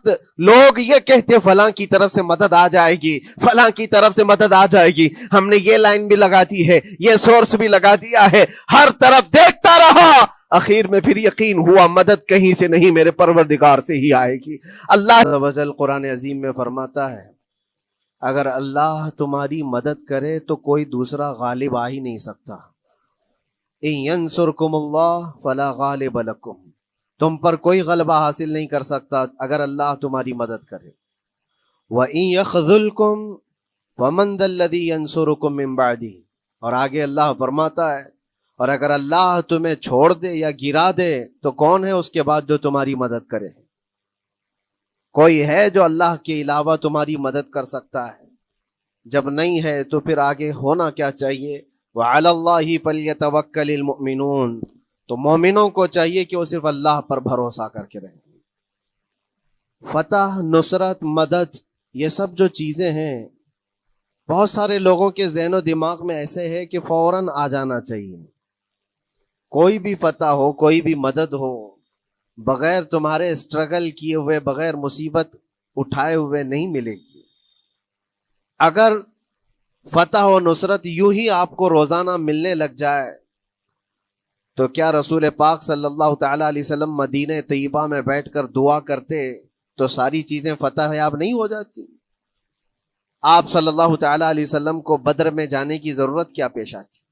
وقت لوگ یہ کہتے فلاں کی طرف سے مدد آ جائے گی، فلاں کی طرف سے مدد آ جائے گی، ہم نے یہ لائن بھی لگا دی ہے، یہ سورس بھی لگا دیا ہے، ہر طرف دیکھتا رہا، اخیر میں پھر یقین ہوا مدد کہیں سے نہیں، میرے پروردگار سے ہی آئے گی۔ اللہ عز و جل قرآن عظیم میں فرماتا ہے اگر اللہ تمہاری مدد کرے تو کوئی دوسرا غالب آ ہی نہیں سکتا۔ ان ینصرکم اللہ فلا غالب لکم، تم پر کوئی غلبہ حاصل نہیں کر سکتا اگر اللہ تمہاری مدد کرے۔ وَإِن يَخْذُلْكُمْ فَمَنْ ذَا الَّذِي يَنْصُرُكُمْ مِنْ بَعْدِهِ، اور آگے اللہ فرماتا ہے اور اگر اللہ تمہیں چھوڑ دے یا گرا دے تو کون ہے اس کے بعد جو تمہاری مدد کرے؟ کوئی ہے جو اللہ کے علاوہ تمہاری مدد کر سکتا ہے؟ جب نہیں ہے تو پھر آگے ہونا کیا چاہیے؟ وَعَلَى اللَّهِ فَلْيَتَوَكَّلِ الْمُؤْمِنُونَ، تو مومنوں کو چاہیے کہ وہ صرف اللہ پر بھروسہ کر کے رہیں۔ فتح، نصرت، مدد، یہ سب جو چیزیں ہیں بہت سارے لوگوں کے ذہن و دماغ میں ایسے ہے کہ فوراً آ جانا چاہیے۔ کوئی بھی فتح ہو، کوئی بھی مدد ہو، بغیر تمہارے اسٹرگل کیے ہوئے، بغیر مصیبت اٹھائے ہوئے نہیں ملے گی۔ اگر فتح و نصرت یوں ہی آپ کو روزانہ ملنے لگ جائے تو کیا رسول پاک صلی اللہ تعالی علیہ وسلم مدینہ طیبہ میں بیٹھ کر دعا کرتے تو ساری چیزیں فتح یاب نہیں ہو جاتی؟ آپ صلی اللہ تعالی علیہ وسلم کو بدر میں جانے کی ضرورت کیا پیش آتی؟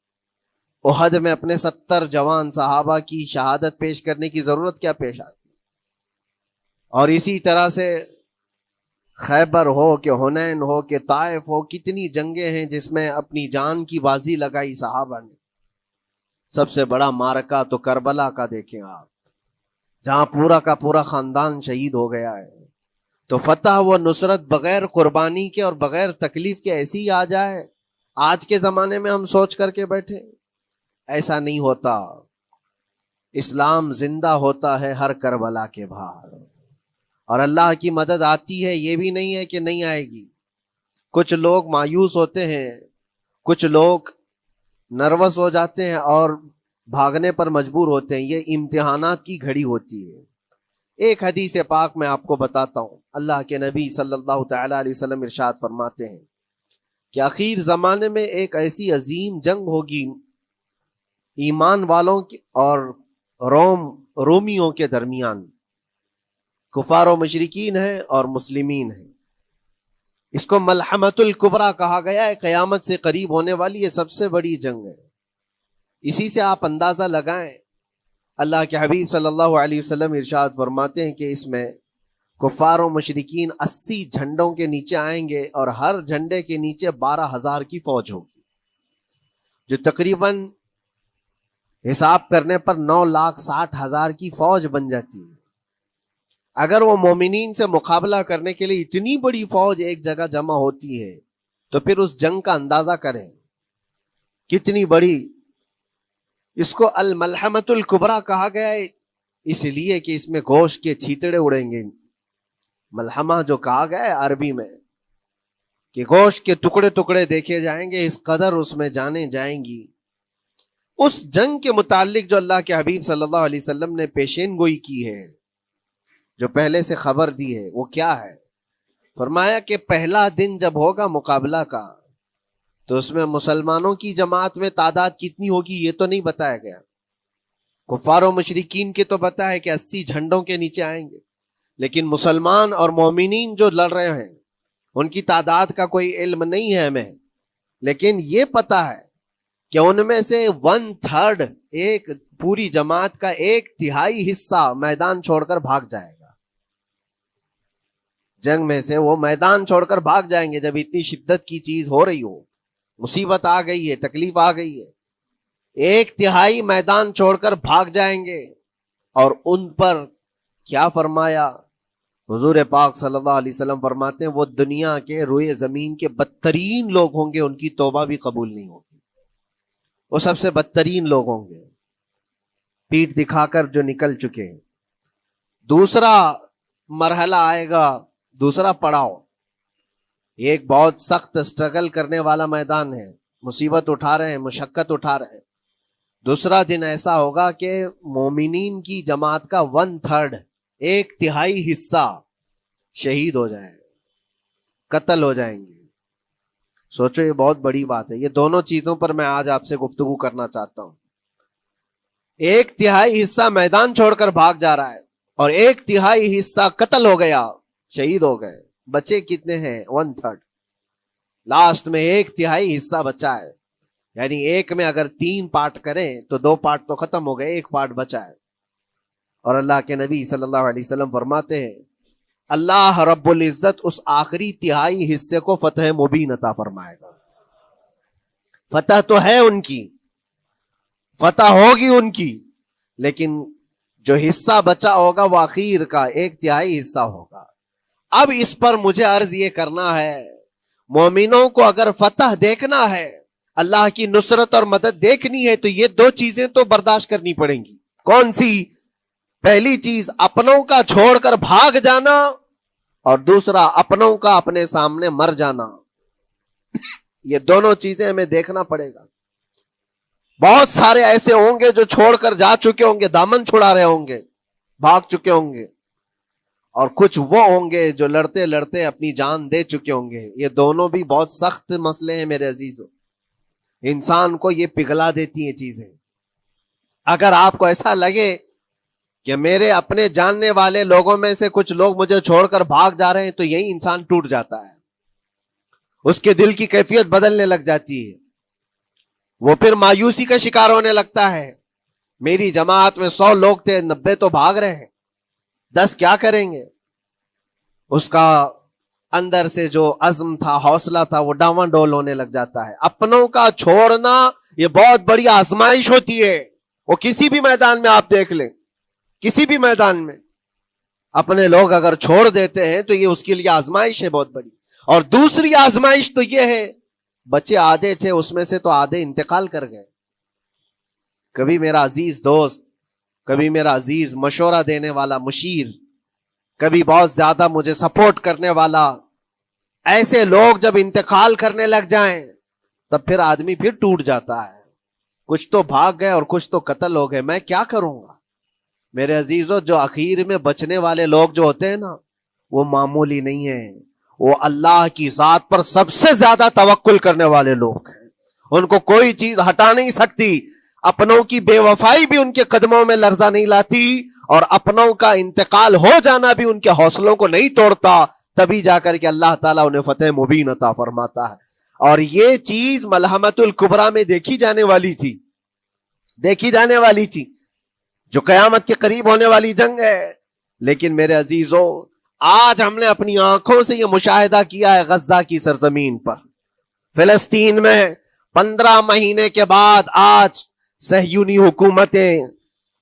احد میں اپنے 70 جوان صحابہ کی شہادت پیش کرنے کی ضرورت کیا پیش آتی؟ اور اسی طرح سے خیبر ہو کہ حنین ہو کہ طائف ہو، کتنی جنگیں ہیں جس میں اپنی جان کی بازی لگائی صحابہ نے۔ سب سے بڑا معرکہ تو کربلا کا دیکھیں آپ، جہاں پورا کا پورا خاندان شہید ہو گیا ہے۔ تو فتح و نصرت بغیر قربانی کے اور بغیر تکلیف کے ایسی ہی آ جائے؟ آج کے زمانے میں ہم سوچ کر کے بیٹھے، ایسا نہیں ہوتا۔ اسلام زندہ ہوتا ہے ہر کربلا کے باہر، اور اللہ کی مدد آتی ہے، یہ بھی نہیں ہے کہ نہیں آئے گی۔ کچھ لوگ مایوس ہوتے ہیں، کچھ لوگ نروس ہو جاتے ہیں اور بھاگنے پر مجبور ہوتے ہیں، یہ امتحانات کی گھڑی ہوتی ہے۔ ایک حدیث پاک میں آپ کو بتاتا ہوں، اللہ کے نبی صلی اللہ تعالی علیہ وسلم ارشاد فرماتے ہیں کہ آخر زمانے میں ایک ایسی عظیم جنگ ہوگی ایمان والوں کی اور رومیوں کے درمیان، کفار و مشرکین ہیں اور مسلمین ہیں۔ اس کو ملحمۃ الکبریٰ کہا گیا ہے، قیامت سے قریب ہونے والی یہ سب سے بڑی جنگ ہے۔ اسی سے آپ اندازہ لگائیں، اللہ کے حبیب صلی اللہ علیہ وسلم ارشاد فرماتے ہیں کہ اس میں کفار و مشرکین 80 جھنڈوں کے نیچے آئیں گے اور ہر جھنڈے کے نیچے 12,000 کی فوج ہوگی، جو تقریباً حساب کرنے پر 9,60,000 کی فوج بن جاتی ہے۔ اگر وہ مومنین سے مقابلہ کرنے کے لیے اتنی بڑی فوج ایک جگہ جمع ہوتی ہے تو پھر اس جنگ کا اندازہ کریں کتنی بڑی۔ اس کو الملحمۃ الکبریٰ کہا گیا ہے اس لیے کہ اس میں گوشت کے چھیتڑے اڑیں گے۔ ملحمہ جو کہا گیا ہے عربی میں کہ گوشت کے ٹکڑے ٹکڑے دیکھے جائیں گے، اس قدر اس میں جانیں جائیں گی۔ اس جنگ کے متعلق جو اللہ کے حبیب صلی اللہ علیہ وسلم نے پیشین گوئی کی ہے، جو پہلے سے خبر دی ہے، وہ کیا ہے؟ فرمایا کہ پہلا دن جب ہوگا مقابلہ کا تو اس میں مسلمانوں کی جماعت میں تعداد کتنی ہوگی یہ تو نہیں بتایا گیا، کفار و مشرکین کے تو بتایا کہ 80 جھنڈوں کے نیچے آئیں گے، لیکن مسلمان اور مومنین جو لڑ رہے ہیں ان کی تعداد کا کوئی علم نہیں ہے ہمیں، لیکن یہ پتا ہے کہ ان میں سے 1/3 ایک پوری جماعت کا 1/3 حصہ میدان چھوڑ کر بھاگ جائے گا۔ جنگ میں سے وہ میدان چھوڑ کر بھاگ جائیں گے جب اتنی شدت کی چیز ہو رہی ہو، مصیبت آ گئی ہے، تکلیف آ گئی ہے، 1/3 میدان چھوڑ کر بھاگ جائیں گے۔ اور ان پر کیا فرمایا حضور پاک صلی اللہ علیہ وسلم؟ فرماتے ہیں وہ دنیا کے روئے زمین کے بدترین لوگ ہوں گے، ان کی توبہ بھی قبول نہیں ہوگی، وہ سب سے بدترین لوگ ہوں گے، پیٹ دکھا کر جو نکل چکے ہیں۔ دوسرا مرحلہ آئے گا، دوسرا پڑاؤ، ایک بہت سخت اسٹرگل کرنے والا میدان ہے، مصیبت اٹھا رہے ہیں، مشقت اٹھا رہے ہیں۔ دوسرا دن ایسا ہوگا کہ مومنین کی جماعت کا 1/3 1/3 حصہ شہید ہو جائیں، قتل ہو جائیں گے۔ سوچو یہ بہت بڑی بات ہے۔ یہ دونوں چیزوں پر میں آج آپ سے گفتگو کرنا چاہتا ہوں۔ 1/3 حصہ میدان چھوڑ کر بھاگ جا رہا ہے اور 1/3 حصہ قتل ہو گیا، شہید ہو گئے۔ بچے کتنے ہیں؟ 1/3۔ لاسٹ میں 1/3 حصہ بچا ہے، یعنی ایک میں اگر 3 پارٹ کریں تو 2 پارٹ تو ختم ہو گئے، 1 پارٹ بچا ہے۔ اور اللہ کے نبی صلی اللہ علیہ وسلم فرماتے ہیں اللہ رب العزت اس آخری 1/3 حصے کو فتح مبین عطا فرمائے گا۔ فتح تو ہے ان کی، فتح ہوگی ان کی، لیکن جو حصہ بچا ہوگا وہ اخیر کا 1/3 حصہ ہوگا۔ اب اس پر مجھے عرض یہ کرنا ہے، مومنوں کو اگر فتح دیکھنا ہے، اللہ کی نصرت اور مدد دیکھنی ہے، تو یہ 2 چیزیں تو برداشت کرنی پڑیں گی۔ کون سی؟ پہلی چیز اپنوں کا چھوڑ کر بھاگ جانا، اور دوسرا اپنوں کا اپنے سامنے مر جانا۔ یہ دونوں چیزیں ہمیں دیکھنا پڑے گا۔ بہت سارے ایسے ہوں گے جو چھوڑ کر جا چکے ہوں گے، دامن چھڑا رہے ہوں گے، بھاگ چکے ہوں گے، اور کچھ وہ ہوں گے جو لڑتے لڑتے اپنی جان دے چکے ہوں گے۔ یہ دونوں بھی بہت سخت مسئلے ہیں میرے عزیزوں، انسان کو یہ پگھلا دیتی ہیں چیزیں۔ اگر آپ کو ایسا لگے کہ میرے اپنے جاننے والے لوگوں میں سے کچھ لوگ مجھے چھوڑ کر بھاگ جا رہے ہیں، تو یہی انسان ٹوٹ جاتا ہے، اس کے دل کی کیفیت بدلنے لگ جاتی ہے، وہ پھر مایوسی کا شکار ہونے لگتا ہے۔ میری جماعت میں 100 لوگ تھے، 90 تو بھاگ رہے ہیں، 10 کیا کریں گے؟ اس کا اندر سے جو عزم تھا، حوصلہ تھا، وہ ڈاواں ڈول ہونے لگ جاتا ہے۔ اپنوں کا چھوڑنا یہ بہت بڑی آزمائش ہوتی ہے، وہ کسی بھی میدان میں آپ دیکھ لیں، کسی بھی میدان میں اپنے لوگ اگر چھوڑ دیتے ہیں تو یہ اس کے لیے آزمائش ہے بہت بڑی۔ اور دوسری آزمائش تو یہ ہے، بچے آدھے تھے، اس میں سے تو آدھے انتقال کر گئے۔ کبھی میرا عزیز دوست، کبھی میرا عزیز مشورہ دینے والا مشیر، کبھی بہت زیادہ مجھے سپورٹ کرنے والا، ایسے لوگ جب انتقال کرنے لگ جائیں تب پھر آدمی پھر ٹوٹ جاتا ہے۔ کچھ تو بھاگ گئے اور کچھ تو قتل ہو گئے، میں کیا کروں گا؟ میرے عزیزوں، جو اخیر میں بچنے والے لوگ جو ہوتے ہیں نا، وہ معمولی نہیں ہیں، وہ اللہ کی ذات پر سب سے زیادہ توکل کرنے والے لوگ ہیں۔ ان کو کوئی چیز ہٹا نہیں سکتی، اپنوں کی بے وفائی بھی ان کے قدموں میں لرزہ نہیں لاتی، اور اپنوں کا انتقال ہو جانا بھی ان کے حوصلوں کو نہیں توڑتا۔ تبھی جا کر کے اللہ تعالیٰ انہیں فتح مبین عطا فرماتا ہے۔ اور یہ چیز ملحمت الکبریٰ میں دیکھی جانے والی تھی، دیکھی جانے والی تھی، جو قیامت کے قریب ہونے والی جنگ ہے۔ لیکن میرے عزیزوں، آج ہم نے اپنی آنکھوں سے یہ مشاہدہ کیا ہے غزہ کی سرزمین پر، فلسطین میں 15 مہینے کے بعد آج صہیونی حکومتیں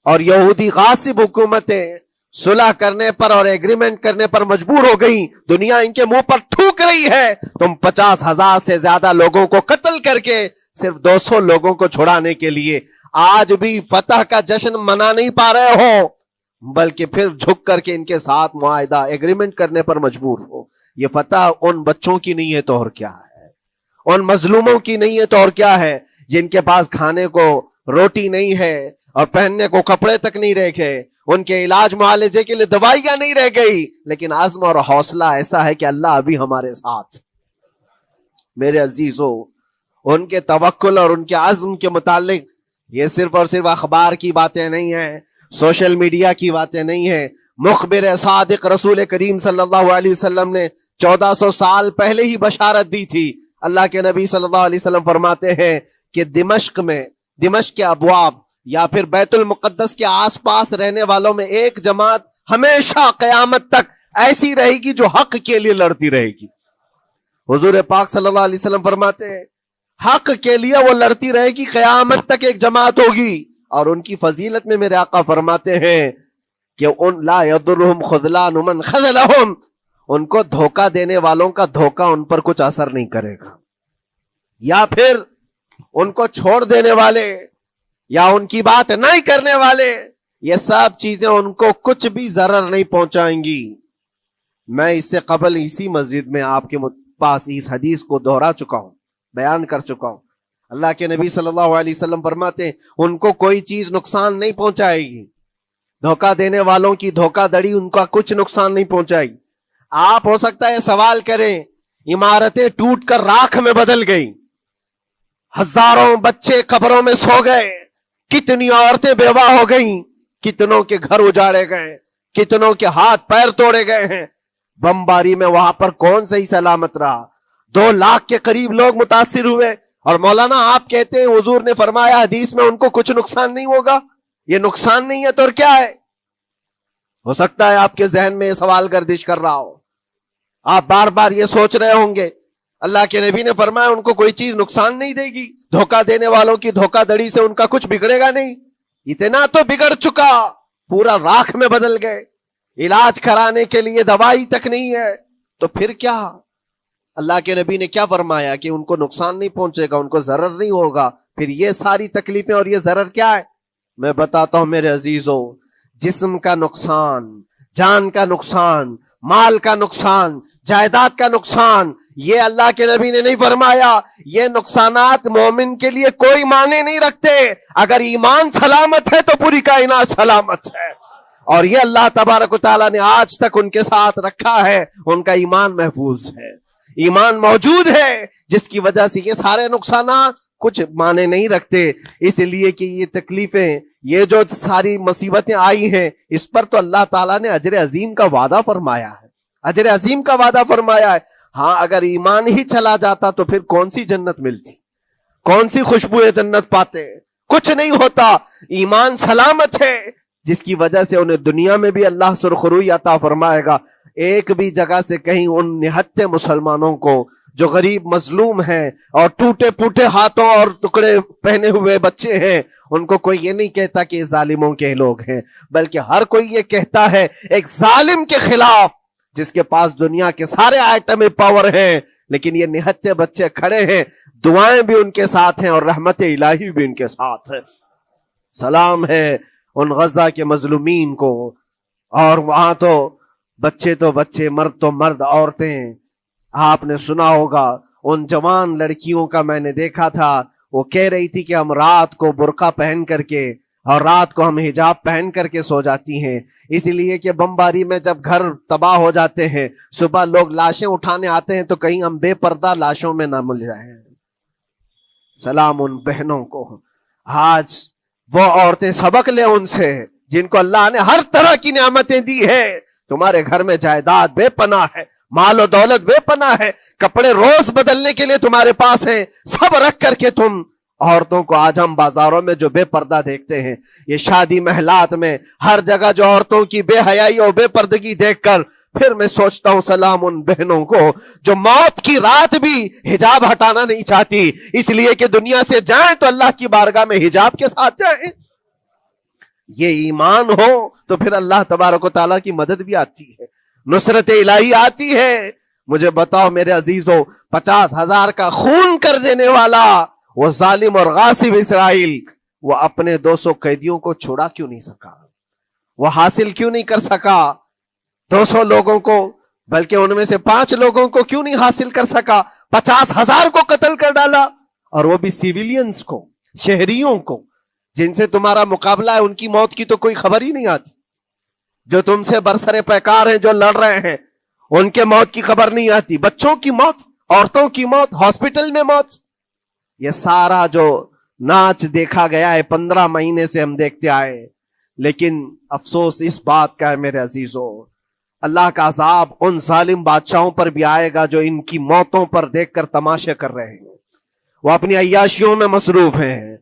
اور یہودی غاصب حکومتیں صلح کرنے پر اور ایگریمنٹ کرنے پر مجبور ہو گئی۔ دنیا ان کے منہ پر تھوک رہی ہے، تم 50,000 سے زیادہ لوگوں کو قتل کر کے صرف 200 لوگوں کو چھڑانے کے لیے آج بھی فتح کا جشن منا نہیں پا رہے ہو، بلکہ پھر جھک کر کے ان کے ساتھ معاہدہ ایگریمنٹ کرنے پر مجبور ہو۔ یہ فتح ان بچوں کی نہیں ہے تو اور کیا ہے، ان مظلوموں کی نہیں ہے تو اور کیا ہے، جن کے پاس کھانے کو روٹی نہیں ہے اور پہننے کو کپڑے تک نہیں رہ گئے، ان کے علاج معالجے کے لیے دوائیاں نہیں رہ گئی، لیکن عزم اور حوصلہ ایسا ہے کہ اللہ ابھی ہمارے ساتھ۔ میرے عزیزوں، ان کے توکل اور ان کے عزم کے متعلق یہ صرف اور صرف اخبار کی باتیں نہیں ہیں، سوشل میڈیا کی باتیں نہیں ہیں۔ مخبر صادق رسول کریم صلی اللہ علیہ وسلم نے 1400 سال پہلے ہی بشارت دی تھی۔ اللہ کے نبی صلی اللہ علیہ وسلم فرماتے ہیں کہ دمشق کے ابواب یا پھر بیت المقدس کے آس پاس رہنے والوں میں ایک جماعت ہمیشہ قیامت تک ایسی رہے گی جو حق کے لیے لڑتی رہے گی۔ حضور پاک صلی اللہ علیہ وسلم فرماتے ہیں حق کے لیے وہ لڑتی رہے گی، قیامت تک ایک جماعت ہوگی۔ اور ان کی فضیلت میں میرے آقا فرماتے ہیں کہ ان لا یضرهم خذلان من خذلهم، ان کو دھوکہ دینے والوں کا دھوکہ ان پر کچھ اثر نہیں کرے گا، یا پھر ان کو چھوڑ دینے والے یا ان کی بات نہیں کرنے والے، یہ سب چیزیں ان کو کچھ بھی ضرر نہیں پہنچائیں گی۔ میں اس سے قبل اسی مسجد میں آپ کے پاس اس حدیث کو دہرا چکا ہوں، بیان کر چکا ہوں۔ اللہ کے نبی صلی اللہ علیہ وسلم فرماتے ہیں ان کو کوئی چیز نقصان نہیں پہنچائے گی، دھوکہ دینے والوں کی دھوکہ دڑی ان کا کچھ نقصان نہیں پہنچائے گی۔ آپ ہو سکتا ہے سوال کریں، عمارتیں ٹوٹ کر راکھ میں بدل گئی، ہزاروں بچے قبروں میں سو گئے، کتنی عورتیں بیوہ ہو گئیں، کتنوں کے گھر اجاڑے گئے، کتنوں کے ہاتھ پیر توڑے گئے ہیں، بمباری میں وہاں پر کون صحیح سلامت رہا؟ 2 لاکھ کے قریب لوگ متاثر ہوئے، اور مولانا آپ کہتے ہیں حضور نے فرمایا حدیث میں ان کو کچھ نقصان نہیں ہوگا۔ یہ نقصان نہیں ہے تو اور کیا ہے؟ ہو سکتا ہے آپ کے ذہن میں یہ سوال گردش کر رہا ہو، آپ بار بار یہ سوچ رہے ہوں گے اللہ کے نبی نے فرمایا ان کو کوئی چیز نقصان نہیں دے گی، دھوکہ دینے والوں کی دھوکہ دڑی سے ان کا کچھ بگڑے گا نہیں۔ اتنا تو بگڑ چکا، پورا راکھ میں بدل گئے، علاج کرانے کے لیے دوائی تک نہیں ہے، تو پھر کیا؟ اللہ کے نبی نے کیا فرمایا کہ ان کو نقصان نہیں پہنچے گا، ان کو ضرر نہیں ہوگا۔ پھر یہ ساری تکلیفیں اور یہ ضرر کیا ہے؟ میں بتاتا ہوں میرے عزیزو، جسم کا نقصان، جان کا نقصان، مال کا نقصان، جائیداد کا نقصان، یہ اللہ کے نبی نے نہیں فرمایا۔ یہ نقصانات مومن کے لیے کوئی معنی نہیں رکھتے، اگر ایمان سلامت ہے تو پوری کائنات سلامت ہے، اور یہ اللہ تبارک و تعالیٰ نے آج تک ان کے ساتھ رکھا ہے، ان کا ایمان محفوظ ہے، ایمان موجود ہے، جس کی وجہ سے یہ سارے نقصانات کچھ معنی نہیں رکھتے۔ اس لیے کہ یہ تکلیفیں، یہ جو ساری مصیبتیں آئی ہیں، اس پر تو اللہ تعالیٰ نے اجر عظیم کا وعدہ فرمایا ہے، اجر عظیم کا وعدہ فرمایا ہے۔ ہاں اگر ایمان ہی چلا جاتا تو پھر کون سی جنت ملتی، کون سی خوشبو جنت پاتے؟ کچھ نہیں ہوتا۔ ایمان سلامت ہے، جس کی وجہ سے انہیں دنیا میں بھی اللہ سرخروئی عطا فرمائے گا۔ ایک بھی جگہ سے کہیں ان نہتے مسلمانوں کو جو غریب مظلوم ہیں اور ٹوٹے پوٹے ہاتھوں اور ٹکڑے پہنے ہوئے بچے ہیں، ان کو کوئی یہ نہیں کہتا کہ یہ ظالموں کے لوگ ہیں، بلکہ ہر کوئی یہ کہتا ہے ایک ظالم کے خلاف جس کے پاس دنیا کے سارے آئٹم پاور ہیں، لیکن یہ نہتے بچے کھڑے ہیں، دعائیں بھی ان کے ساتھ ہیں اور رحمت الہی بھی ان کے ساتھ ہے۔ سلام ہے ان غزہ کے مظلومین کو، اور وہاں تو بچے، مرد تو مرد، عورتیں، آپ نے سنا ہوگا ان جوان لڑکیوں کا، میں نے دیکھا تھا، وہ کہہ رہی تھی کہ ہم رات کو برقع پہن کر کے اور رات کو ہم حجاب پہن کر کے سو جاتی ہیں، اس لیے کہ بمباری میں جب گھر تباہ ہو جاتے ہیں، صبح لوگ لاشیں اٹھانے آتے ہیں تو کہیں ہم بے پردہ لاشوں میں نہ مل جائیں۔ سلام ان بہنوں کو۔ آج وہ عورتیں سبق لیں ان سے جن کو اللہ نے ہر طرح کی نعمتیں دی ہے۔ تمہارے گھر میں جائیداد بے پناہ ہے، مال و دولت بے پناہ ہے، کپڑے روز بدلنے کے لیے تمہارے پاس ہیں، سب رکھ کر کے تم عورتوں کو آج ہم بازاروں میں جو بے پردہ دیکھتے ہیں، یہ شادی محلات میں ہر جگہ جو عورتوں کی بے حیائی اور بے پردگی دیکھ کر پھر میں سوچتا ہوں سلام ان بہنوں کو جو موت کی رات بھی حجاب ہٹانا نہیں چاہتی، اس لیے کہ دنیا سے جائیں تو اللہ کی بارگاہ میں حجاب کے ساتھ جائیں۔ یہ ایمان ہو تو پھر اللہ تبارک و تعالیٰ کی مدد بھی آتی ہے، نصرت الہی آتی ہے۔ مجھے بتاؤ میرے عزیزو، 50,000 کا خون کر دینے والا وہ ظالم اور غاصب اسرائیل، وہ اپنے 200 قیدیوں کو چھوڑا کیوں نہیں سکا؟ وہ حاصل کیوں نہیں کر سکا 200 لوگوں کو؟ بلکہ ان میں سے 5 لوگوں کو کیوں نہیں حاصل کر سکا؟ 50,000 کو قتل کر ڈالا، اور وہ بھی سیویلینز کو، شہریوں کو، جن سے تمہارا مقابلہ ہے، ان کی موت کی تو کوئی خبر ہی نہیں آتی۔ جو تم سے برسر پیکار ہیں، جو لڑ رہے ہیں، ان کے موت کی خبر نہیں آتی۔ بچوں کی موت، عورتوں کی موت، ہاسپٹل میں موت، یہ سارا جو ناچ دیکھا گیا ہے 15 مہینے سے ہم دیکھتے آئے۔ لیکن افسوس اس بات کا ہے میرے عزیزو، اللہ کا عذاب ان ظالم بادشاہوں پر بھی آئے گا جو ان کی موتوں پر دیکھ کر تماشے کر رہے ہیں۔ وہ اپنی عیاشیوں میں مصروف ہیں،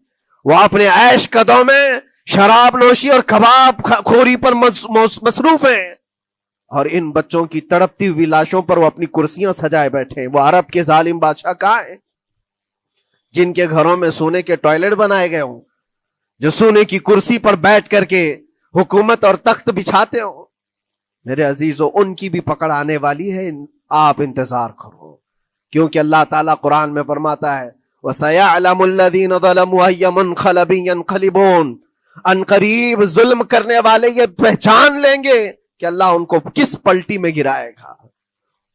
وہ اپنے عیش قدوں میں شراب نوشی اور کباب خوری پر مصروف ہیں، اور ان بچوں کی تڑپتی ہوئی لاشوں پر وہ اپنی کرسیاں سجائے بیٹھے ہیں۔ وہ عرب کے ظالم بادشاہ کہاں ہیں جن کے گھروں میں سونے کے ٹوائلٹ بنائے گئے ہوں، جو سونے کی کرسی پر بیٹھ کر کے حکومت اور تخت بچھاتے ہوں؟ میرے عزیزو، ان کی بھی پکڑ آنے والی ہے، آپ انتظار کرو، کیونکہ اللہ تعالیٰ قرآن میں فرماتا ہے وَسَيَعْلَمُ الَّذِينَ ظَلَمُوا أَيَّ مُنْقَلَبٍ يَنْقَلِبُونَ، ان قریب ظلم کرنے والے یہ پہچان لیں گے کہ اللہ ان کو کس پلٹی میں گرائے گا،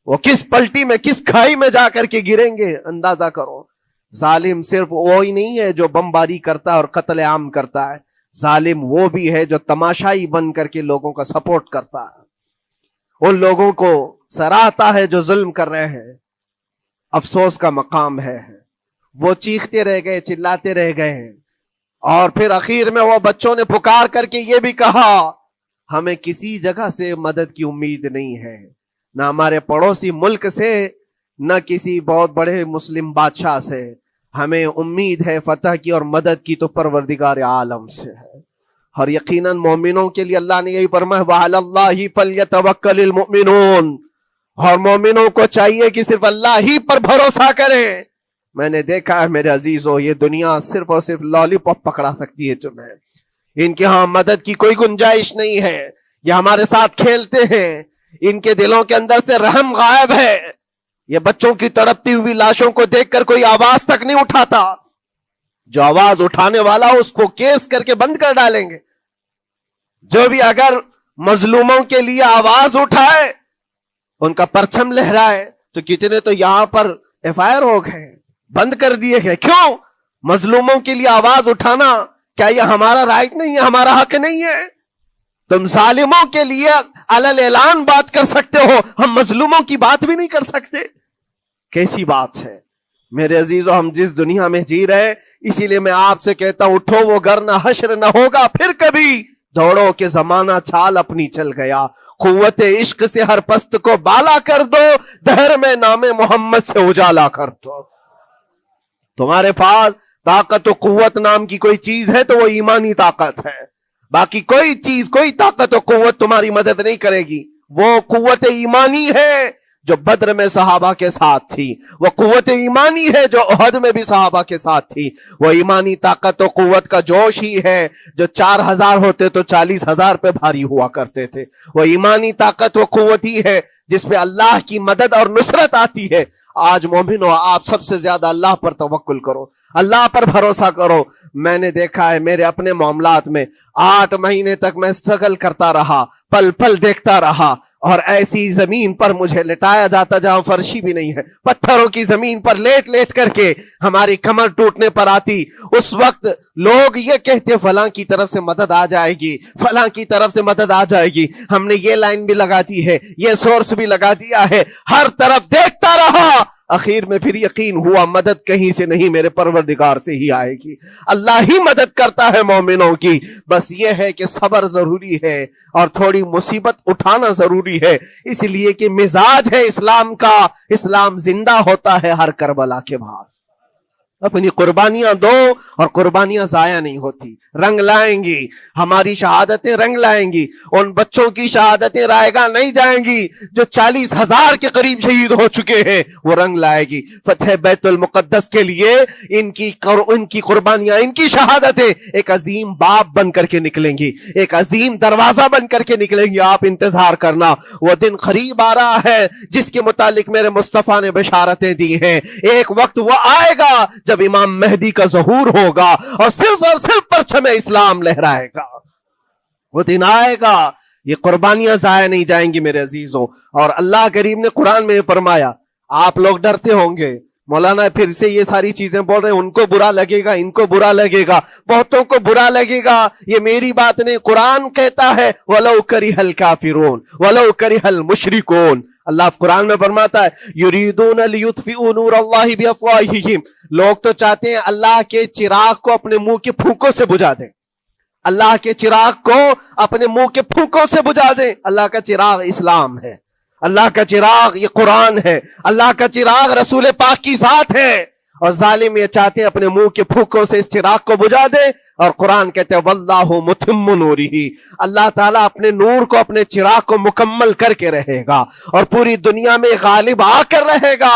وہ کس پلٹی میں، کس کھائی میں جا کر کے گریں گے۔ اندازہ کرو، ظالم صرف وہی نہیں ہے جو بمباری کرتا ہے اور قتل عام کرتا ہے، ظالم وہ بھی ہے جو تماشائی بن کر کے لوگوں کا سپورٹ کرتا ہے۔ ان لوگوں کو سراہتا ہے جو ظلم کر رہے ہیں. افسوس کا مقام ہے. وہ چیختے رہ گئے, چلاتے رہ گئے, اور پھر اخیر میں وہ بچوں نے پکار کر کے یہ بھی کہا ہمیں کسی جگہ سے مدد کی امید نہیں ہے, نہ ہمارے پڑوسی ملک سے, نہ کسی بہت بڑے مسلم بادشاہ سے. ہمیں امید ہے فتح کی اور مدد کی تو پروردگار عالم سے ہے. اور یقیناً مومنوں کے لیے اللہ نے یہی فرمایا وَعَلَى اللَّهِ فَلْيَتَوَكَّلِ الْمُؤْمِنُونَ, اور مومنوں کو چاہیے کہ صرف اللہ ہی پر بھروسہ کریں. میں نے دیکھا ہے میرے عزیزو, یہ دنیا صرف اور صرف لالی پاپ پکڑا سکتی ہے تمہیں. ان کے ہاں مدد کی کوئی گنجائش نہیں ہے. یہ ہمارے ساتھ کھیلتے ہیں, ان کے دلوں کے اندر سے رحم غائب ہے. یہ بچوں کی تڑپتی ہوئی لاشوں کو دیکھ کر کوئی آواز تک نہیں اٹھاتا. جو آواز اٹھانے والا اس کو کیس کر کے بند کر ڈالیں گے. جو بھی اگر مظلوموں کے لیے آواز اٹھائے, ان کا پرچم لہرائے, تو کتنے تو یہاں پر FIR ہو گئے, بند کر دیے گئے. کیوں؟ مظلوموں کے لیے آواز اٹھانا کیا یہ ہمارا رائٹ نہیں ہے, ہمارا حق نہیں ہے؟ تم ظالموں کے لیے علل اعلان بات کر سکتے ہو, ہم مظلوموں کی بات بھی نہیں کر سکتے. کیسی بات ہے میرے عزیزو. ہم جس دنیا میں جی رہے, اسی لیے میں آپ سے کہتا ہوں اٹھو وہ گر نہ حشر نہ ہوگا پھر کبھی. دوڑو کہ زمانہ چھال اپنی چل گیا. قوت عشق سے ہر پست کو بالا کر دو, دہر میں نام محمد سے اجالا کر دو. تمہارے پاس طاقت و قوت نام کی کوئی چیز ہے تو وہ ایمانی طاقت ہے. باقی کوئی چیز, کوئی طاقت و قوت تمہاری مدد نہیں کرے گی. وہ قوت ایمانی ہے جو بدر میں صحابہ کے ساتھ تھی. وہ قوت ایمانی ہے جو احد میں بھی صحابہ کے ساتھ تھی. وہ ایمانی طاقت و قوت کا جوش ہی ہے جو 4000 ہوتے تو 40,000 پہ بھاری ہوا کرتے تھے. وہ ایمانی طاقت و قوت ہی ہے جس پہ اللہ کی مدد اور نصرت آتی ہے. آج مومنو, آپ سب سے زیادہ اللہ پر توکل کرو, اللہ پر بھروسہ کرو. میں نے دیکھا ہے میرے اپنے معاملات میں 8 مہینے تک میں اسٹرگل کرتا رہا, پل پل دیکھتا رہا, اور ایسی زمین پر مجھے لٹایا جاتا جہاں فرشی بھی نہیں ہے, پتھروں کی زمین پر لیٹ لیٹ کر کے ہماری کمر ٹوٹنے پر آتی. اس وقت لوگ یہ کہتے فلاں کی طرف سے مدد آ جائے گی, فلاں کی طرف سے مدد آ جائے گی. ہم نے یہ لائن بھی لگا دی ہے, یہ سورس بھی لگا دیا ہے, ہر طرف دیکھتا رہا. اخیر میں پھر یقین ہوا مدد کہیں سے نہیں, میرے پروردگار سے ہی آئے گی. اللہ ہی مدد کرتا ہے مومنوں کی. بس یہ ہے کہ صبر ضروری ہے اور تھوڑی مصیبت اٹھانا ضروری ہے. اس لیے کہ مزاج ہے اسلام کا, اسلام زندہ ہوتا ہے ہر کربلا کے بعد. اپنی قربانیاں دو اور قربانیاں ضائع نہیں ہوتی, رنگ لائیں گی. ہماری شہادتیں رنگ لائیں گی. ان بچوں کی شہادتیں رائے گاہ نہیں جائیں گی جو 40,000 کے قریب شہید ہو چکے ہیں, وہ رنگ لائے گی. فتح بیت المقدس کے لیے ان کی قربانیاں, ان کی شہادتیں ایک عظیم باب بن کر کے نکلیں گی, ایک عظیم دروازہ بن کر کے نکلیں گی. آپ انتظار کرنا, وہ دن قریب آ رہا ہے جس کے متعلق میرے مصطفیٰ نے بشارتیں دی ہیں. ایک وقت وہ آئے گا جب امام مہدی کا ظہور ہوگا اور صرف پرچم اسلام لہرائے گا. وہ دن آئے گا, یہ قربانیاں ضائع نہیں جائیں گی میرے عزیزوں. اور اللہ کریم نے قرآن میں فرمایا, آپ لوگ ڈرتے ہوں گے مولانا پھر سے یہ ساری چیزیں بول رہے ہیں, ان کو برا لگے گا, ان کو برا لگے گا, بہتوں کو برا لگے گا. یہ میری بات نہیں, قرآن کہتا ہے وَلَوْ كَرِهَ الْكَافِرُونَ وَلَوْ كَرِهَ الْمُشْرِكُونَ. اللہ قرآن میں فرماتا ہے يُرِيدُونَ لِيُطْفِئُوا نُورَ اللَّهِ بِأَفْوَاهِهِمْ. لوگ تو چاہتے ہیں اللہ کے چراغ کو اپنے منہ کے پھونکوں سے بجھا دیں, اللہ کے چراغ کو اپنے منہ کے پھونکوں سے بجھا دیں. اللہ کا چراغ اسلام ہے, اللہ کا چراغ یہ قرآن ہے, اللہ کا چراغ رسول پاک کی ذات ہے. اور ظالم یہ چاہتے ہیں اپنے منہ کے پھونکوں سے اس چراغ کو بجھا دے. اور قرآن کہتے ہیں واللہ متم نورہ, اللہ تعالیٰ اپنے نور کو, اپنے چراغ کو مکمل کر کے رہے گا اور پوری دنیا میں غالب آ کر رہے گا.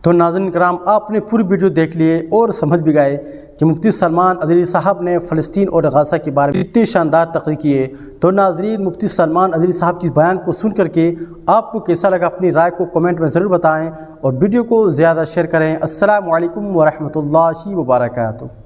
تو ناظرین کرام, آپ نے پوری ویڈیو دیکھ لیے اور سمجھ بھی گئے کہ مفتی سلمان عزیری صاحب نے فلسطین اور غزہ کے بارے میں اتنی شاندار تقریر کی ہے. تو ناظرین, مفتی سلمان عزیری صاحب کی بیان کو سن کر کے آپ کو کیسا لگا اپنی رائے کو کمنٹ میں ضرور بتائیں اور ویڈیو کو زیادہ شیئر کریں. السلام علیکم ورحمۃ اللہ وبرکاتہ.